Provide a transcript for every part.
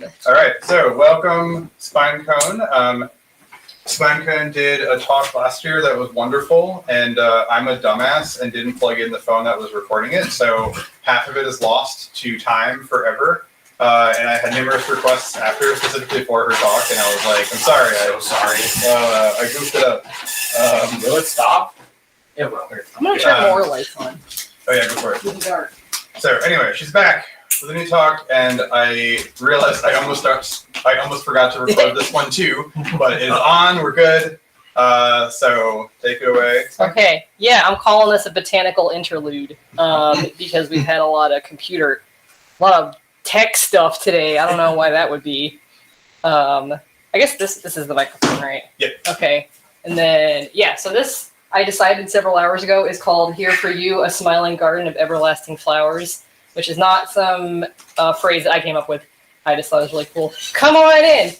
All right, so welcome, spinecone. Spinecone did a talk last year that was wonderful, and I'm a dumbass and didn't plug in the phone that was recording it, so half of it is lost to time forever. And I had numerous requests after, specifically for her talk, and I was like, I'm sorry, I goofed it up. Will it stop? It will. I'm gonna turn more lights on. Oh yeah, go for it. It's dark. So anyway, she's back with a new talk, and I realized I almost forgot to record this one too, but it's on. We're good. So take it away. Okay, yeah, I'm calling this a botanical interlude because we've had a lot of tech stuff today. I don't know why that would be. I guess this is the microphone, right? Yep. Okay, and then so this I decided several hours ago is called "Here for You: A Smiling Garden of Everlasting Flowers," which is not some phrase that I came up with. I just thought it was really cool. Come on in!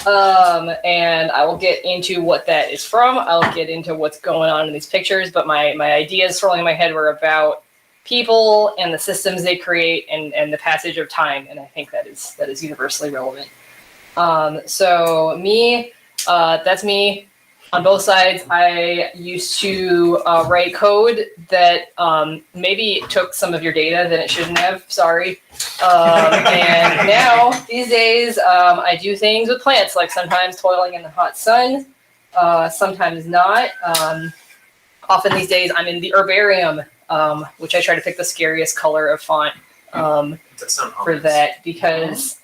And I will get into what that is from. I'll get into what's going on in these pictures, but my ideas swirling in my head were about people and the systems they create and the passage of time, and I think that is universally relevant. So me, that's me. On both sides, I used to write code that maybe took some of your data that it shouldn't have. Sorry. And now, these days, I do things with plants, like sometimes toiling in the hot sun, sometimes not. Often these days, I'm in the herbarium, which I try to pick the scariest color of font for that, because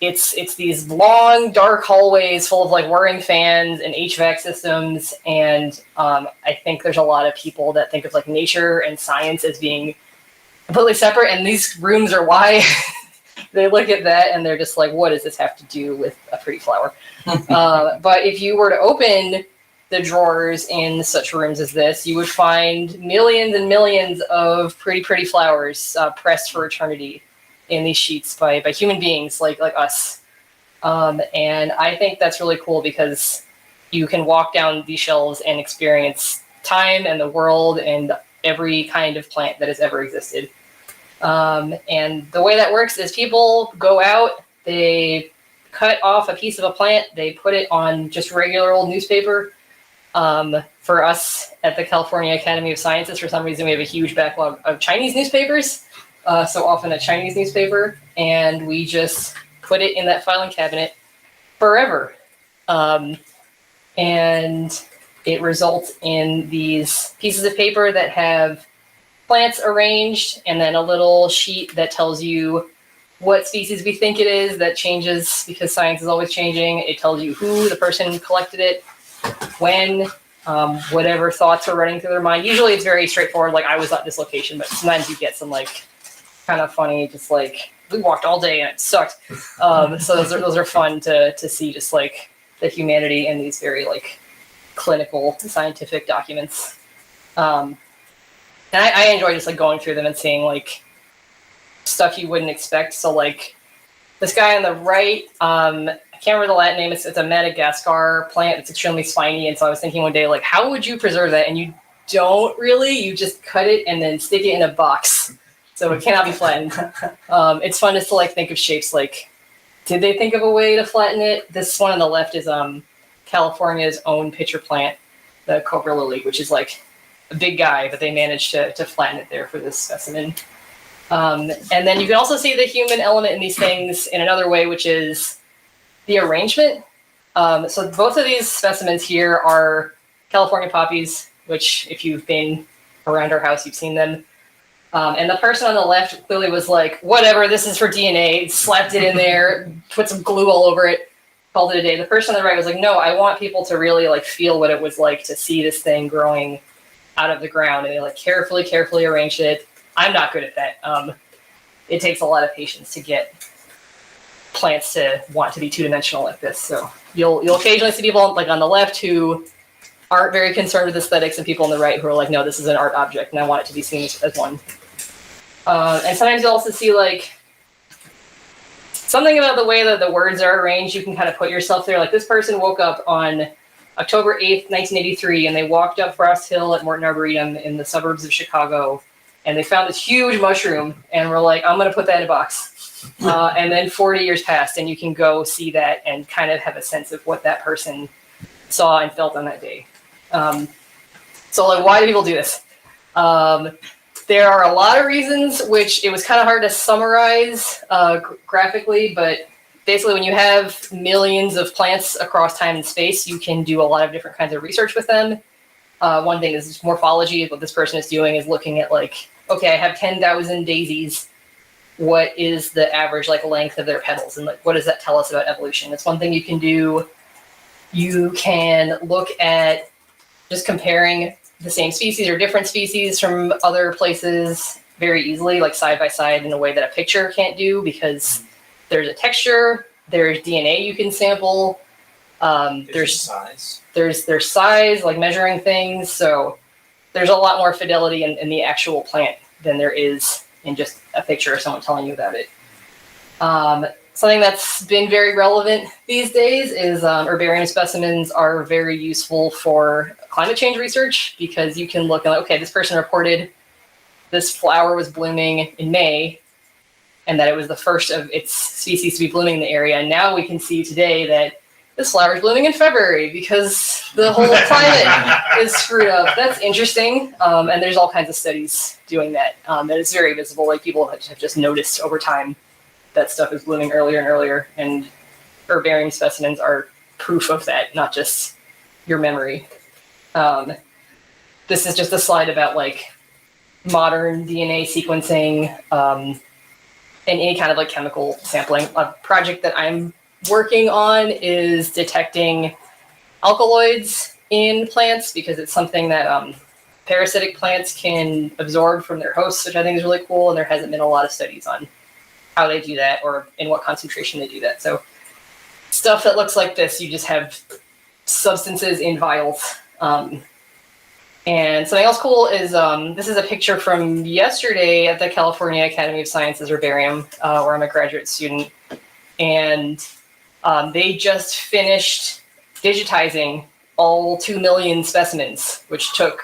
it's these long, dark hallways full of like whirring fans and HVAC systems, and I think there's a lot of people that think of like nature and science as being completely separate, and these rooms are why they look at that and they're just like, what does this have to do with a pretty flower? But if you were to open the drawers in such rooms as this, you would find millions and millions of pretty flowers pressed for eternity in these sheets by human beings like us. And I think that's really cool because you can walk down these shelves and experience time and the world and every kind of plant that has ever existed. And the way that works is people go out, they cut off a piece of a plant, they put it on just regular old newspaper. For us at the California Academy of Sciences, for some reason, we have a huge backlog of Chinese newspapers. So often a Chinese newspaper, and we just put it in that filing cabinet forever. And it results in these pieces of paper that have plants arranged, and then a little sheet that tells you what species we think it is. That changes because science is always changing. It tells you who the person collected it, when, whatever thoughts are running through their mind. Usually it's very straightforward, like I was at this location, but sometimes you get some like kind of funny, just like we walked all day and it sucked. So those are fun to see, just like the humanity in these very like clinical scientific documents. And I enjoy just like going through them and seeing like stuff you wouldn't expect. So like this guy on the right, I can't remember the Latin name. It's a Madagascar plant. It's extremely spiny. And so I was thinking one day, like, how would you preserve that? And you don't really. You just cut it and then stick it in a box. So it cannot be flattened. It's fun just to like think of shapes like, did they think of a way to flatten it? This one on the left is California's own pitcher plant, the cobra lily, which is like a big guy, but they managed to flatten it there for this specimen. And then you can also see the human element in these things in another way, which is the arrangement. So both of these specimens here are California poppies, which if you've been around our house, you've seen them. And the person on the left clearly was like, whatever, this is for DNA, slapped it in there, put some glue all over it, called it a day. The person on the right was like, no, I want people to really like feel what it was like to see this thing growing out of the ground. And they like carefully arranged it. I'm not good at that. It takes a lot of patience to get plants to want to be two-dimensional like this. So you'll occasionally see people like on the left who aren't very concerned with aesthetics, and people on the right who are like, no, this is an art object and I want it to be seen as one. And sometimes you'll also see like something about the way that the words are arranged. You can kind of put yourself there. Like this person woke up on October 8th, 1983, and they walked up Frost Hill at Morton Arboretum in the suburbs of Chicago, and they found this huge mushroom and were like, I'm going to put that in a box. And then 40 years passed, and you can go see that and kind of have a sense of what that person saw and felt on that day. So, like, why do people do this? There are a lot of reasons, which it was kind of hard to summarize graphically, but basically when you have millions of plants across time and space, you can do a lot of different kinds of research with them. One thing is morphology. What this person is doing is looking at, like, okay, I have 10,000 daisies. What is the average, like, length of their petals? And, like, what does that tell us about evolution? It's one thing you can do. You can look at just comparing the same species or different species from other places very easily, like side by side, in a way that a picture can't do, because there's a texture, there's DNA you can sample, there's size. There's size, like measuring things. So there's a lot more fidelity in the actual plant than there is in just a picture of someone telling you about it. Something that's been very relevant these days is herbarium specimens are very useful for climate change research, because you can look at, okay, this person reported this flower was blooming in May and that it was the first of its species to be blooming in the area. And now we can see today that this flower is blooming in February because the whole climate is screwed up. That's interesting. And there's all kinds of studies doing that. And it's very visible. Like, people have just noticed over time that stuff is blooming earlier and earlier. And herbarium specimens are proof of that, not just your memory. This is just a slide about, like, modern DNA sequencing and any kind of, like, chemical sampling. A project that I'm working on is detecting alkaloids in plants, because it's something that parasitic plants can absorb from their hosts, which I think is really cool. And there hasn't been a lot of studies on how they do that or in what concentration they do that. So stuff that looks like this, you just have substances in vials. And something else cool is this is a picture from yesterday at the California Academy of Sciences Herbarium, where I'm a graduate student. And they just finished digitizing all 2 million specimens, which took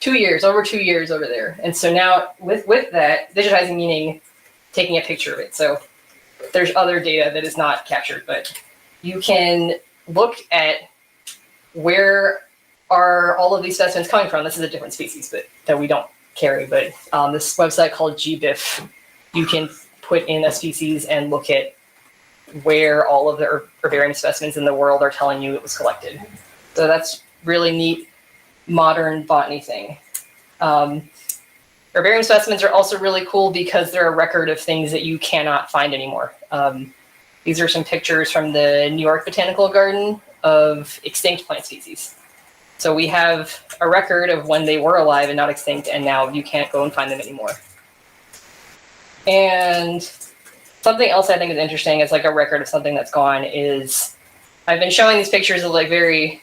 2 years, over 2 years over there. And so now with that, digitizing meaning taking a picture of it. So there's other data that is not captured, but you can look at where are all of these specimens coming from. This is a different species, but that we don't carry. But this website called GBIF, you can put in a species and look at where all of the herbarium specimens in the world are telling you it was collected. So that's really neat modern botany thing. Herbarium specimens are also really cool because they're a record of things that you cannot find anymore. These are some pictures from the New York Botanical Garden of extinct plant species. So we have a record of when they were alive and not extinct, and now you can't go and find them anymore. And something else I think is interesting as, like, a record of something that's gone is I've been showing these pictures of, like, very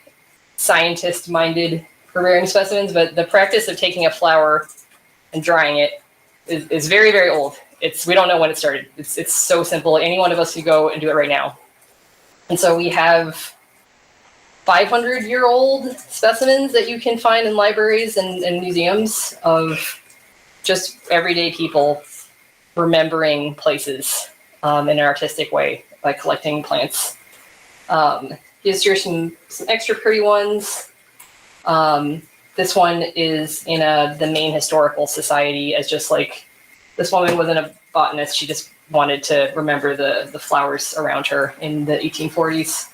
scientist-minded herbarium specimens, but the practice of taking a flower and drying it is very, very old. We don't know when it started. It's so simple. Any one of us could go and do it right now. And so we have 500-year-old specimens that you can find in libraries and museums of just everyday people remembering places in an artistic way by collecting plants. Here's some extra pretty ones. This one is in the Maine Historical Society as just, like, this woman wasn't a botanist. She just wanted to remember the flowers around her in the 1840s.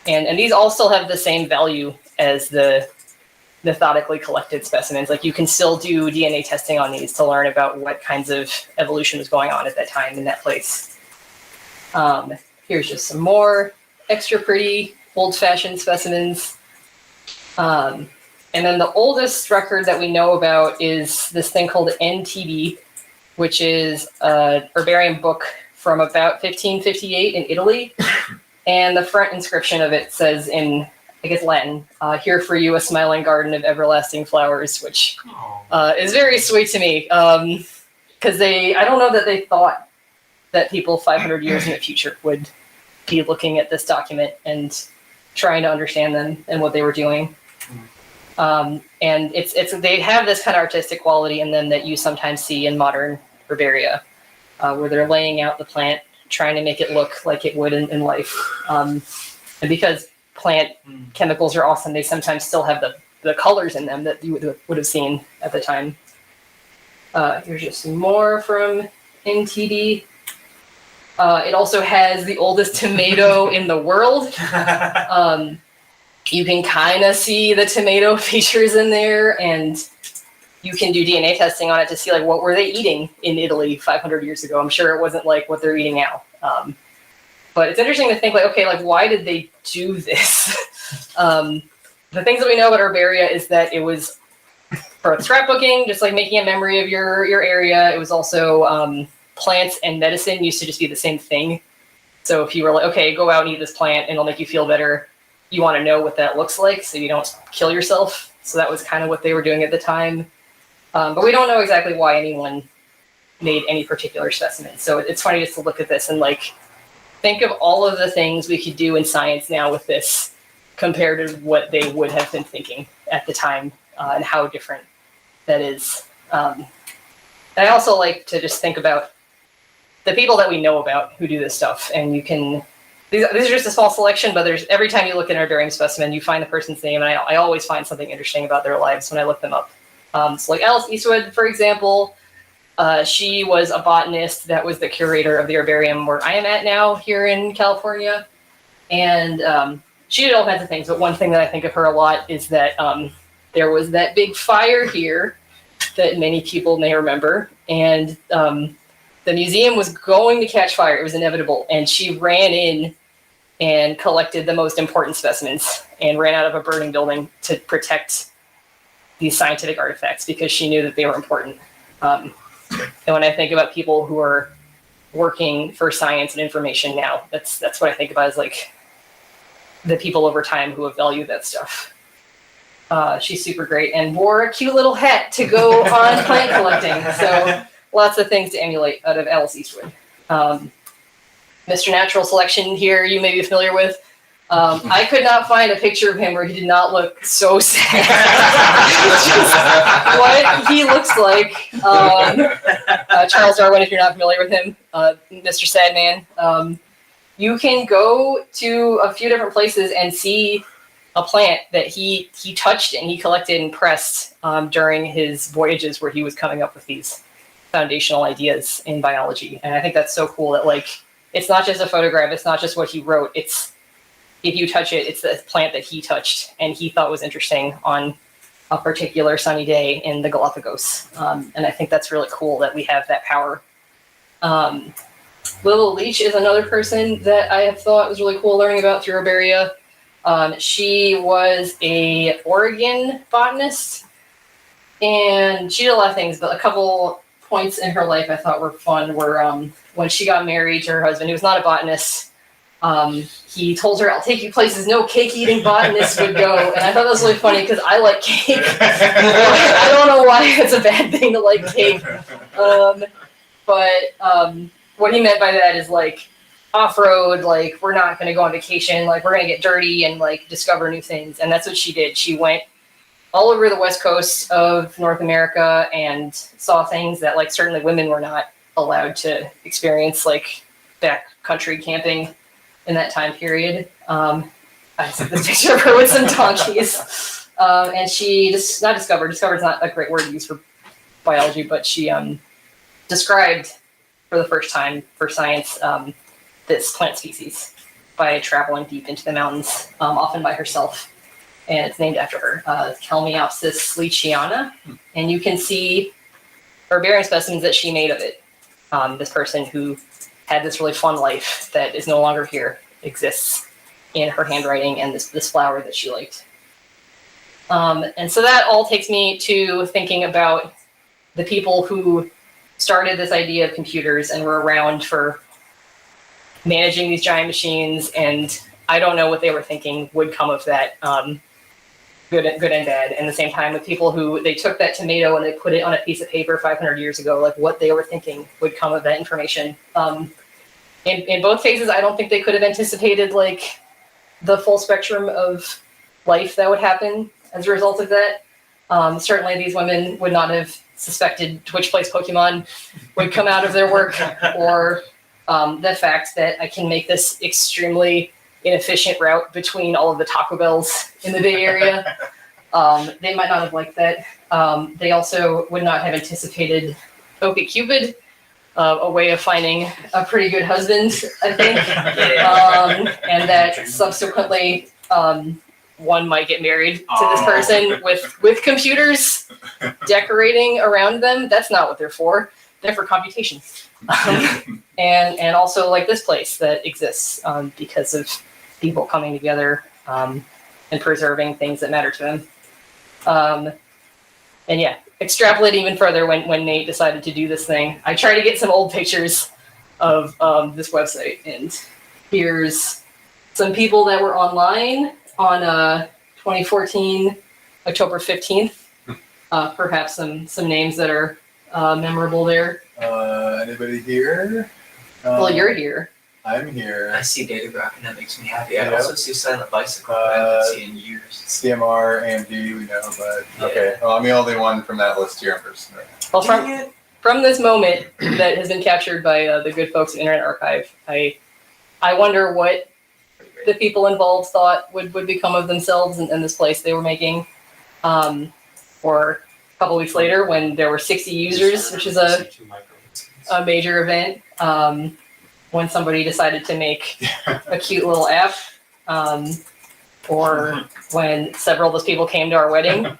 And these all still have the same value as the methodically collected specimens. Like, you can still do DNA testing on these to learn about what kinds of evolution was going on at that time in that place. Here's just some more extra pretty old-fashioned specimens. And then the oldest record that we know about is this thing called NTB, which is a herbarium book from about 1558 in Italy. And the front inscription of it says in, I guess, Latin, "Here for you a smiling garden of everlasting flowers," which is very sweet to me. Because I don't know that they thought that people 500 years in the future would be looking at this document and trying to understand them and what they were doing. And they have this kind of artistic quality in them that you sometimes see in modern herbaria. where they're laying out the plant, trying to make it look like it would in life. And because plant chemicals are awesome, they sometimes still have the colors in them that you would have seen at the time. Here's just some more from NTD. It also has the oldest tomato in the world. You can kind of see the tomato features in there, and you can do DNA testing on it to see like what were they eating in Italy 500 years ago. I'm sure it wasn't like what they're eating now. But it's interesting to think like, okay, like why did they do this? The things that we know about herbaria is that it was for scrapbooking, just like making a memory of your area. It was also plants and medicine used to just be the same thing. So if you were like, okay, go out and eat this plant and it'll make you feel better, you want to know what that looks like so you don't kill yourself. So that was kind of what they were doing at the time. But we don't know exactly why anyone made any particular specimen. So it's funny just to look at this and like think of all of the things we could do in science now with this compared to what they would have been thinking at the time, and how different that is. And I also like to just think about the people that we know about who do this stuff, and you can. These are just a small selection, but there's every time you look at an herbarium specimen, you find the person's name, and I always find something interesting about their lives when I look them up. So like Alice Eastwood, for example, she was a botanist that was the curator of the herbarium where I am at now here in California. And she did all kinds of things, but one thing that I think of her a lot is that there was that big fire here that many people may remember, and the museum was going to catch fire. It was inevitable, and she ran in and collected the most important specimens and ran out of a burning building to protect these scientific artifacts because she knew that they were important. And when I think about people who are working for science and information now, that's what I think about as like the people over time who have valued that stuff. She's super great and wore a cute little hat to go on plant collecting. So lots of things to emulate out of Alice Eastwood. Mr. Natural Selection here, you may be familiar with. I could not find a picture of him where he did not look so sad. Just what he looks like. Charles Darwin, if you're not familiar with him, Mr. Sadman. You can go to a few different places and see a plant that he touched and he collected and pressed during his voyages where he was coming up with these foundational ideas in biology. And I think that's so cool that like it's not just a photograph, it's not just what he wrote, it's if you touch it, it's the plant that he touched and he thought was interesting on a particular sunny day in the Galapagos. And I think that's really cool that we have that power. Lil Leach is another person that I have thought was really cool learning about through herbaria. She was a Oregon botanist, and she did a lot of things, but a couple points in her life I thought were fun were when she got married to her husband, who was not a botanist. He told her, "I'll take you places no cake-eating botanists would go," and I thought that was really funny because I like cake. I don't know why it's a bad thing to like cake, but what he meant by that is like off-road, like we're not going to go on vacation, like we're going to get dirty and like discover new things, and that's what she did. She went all over the west coast of North America and saw things that like certainly women were not allowed to experience, like backcountry camping in that time period. I took this picture of her with some donkeys, and she just not discovered is not a great word to use for biology, but she described for the first time for science this plant species by traveling deep into the mountains, often by herself. And it's named after her, Kalmiopsis leachiana. And you can see herbarium specimens that she made of it. This person who had this really fun life that is no longer here exists in her handwriting and this flower that she liked. And so that all takes me to thinking about the people who started this idea of computers and were around for managing these giant machines, and I don't know what they were thinking would come of that, good and bad. And at the same time, with people who they took that tomato and they put it on a piece of paper 500 years ago, like what they were thinking would come of that information. In both cases, I don't think they could have anticipated like the full spectrum of life that would happen as a result of that. Certainly, these women would not have suspected Twitch Plays Pokemon would come out of their work, or the fact that I can make this extremely inefficient route between all of the Taco Bells in the Bay Area. They might not have liked that. They also would not have anticipated OkCupid, a way of finding a pretty good husband, I think. And that subsequently one might get married to this person with computers decorating around them. That's not what they're for. They're for computation. And also like this place that exists because of people coming together and preserving things that matter to them. And yeah, extrapolate even further when Nate decided to do this thing. I tried to get some old pictures of this website, and here's some people that were online on 2014, October 15th. Perhaps some names that are memorable there. Anybody here? Well, you're here. I'm here. I see Datagraph and that makes me happy. I Yeah. also see Silent Bicycle that I haven't seen in years. CMR, AMD, we know, but Yeah. okay. Well, I'm the only one from that list here in person. Well, from this moment that has been captured by the good folks at Internet Archive, I wonder what the people involved thought would become of themselves and this place they were making. Or a couple weeks later, when there were 60 users, which is a major event, when somebody decided to make a cute little app, or when several of those people came to our wedding,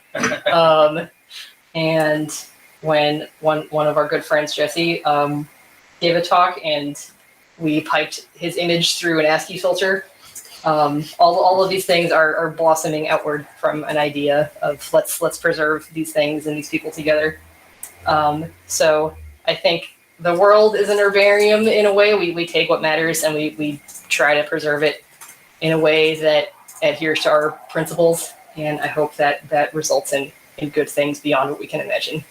and when one of our good friends, Jesse, gave a talk and we piped his image through an ASCII filter. All of these things are blossoming outward from an idea of let's preserve these things and these people together. So I think the world is an herbarium in a way. We take what matters and we try to preserve it in a way that adheres to our principles. And I hope that results in good things beyond what we can imagine.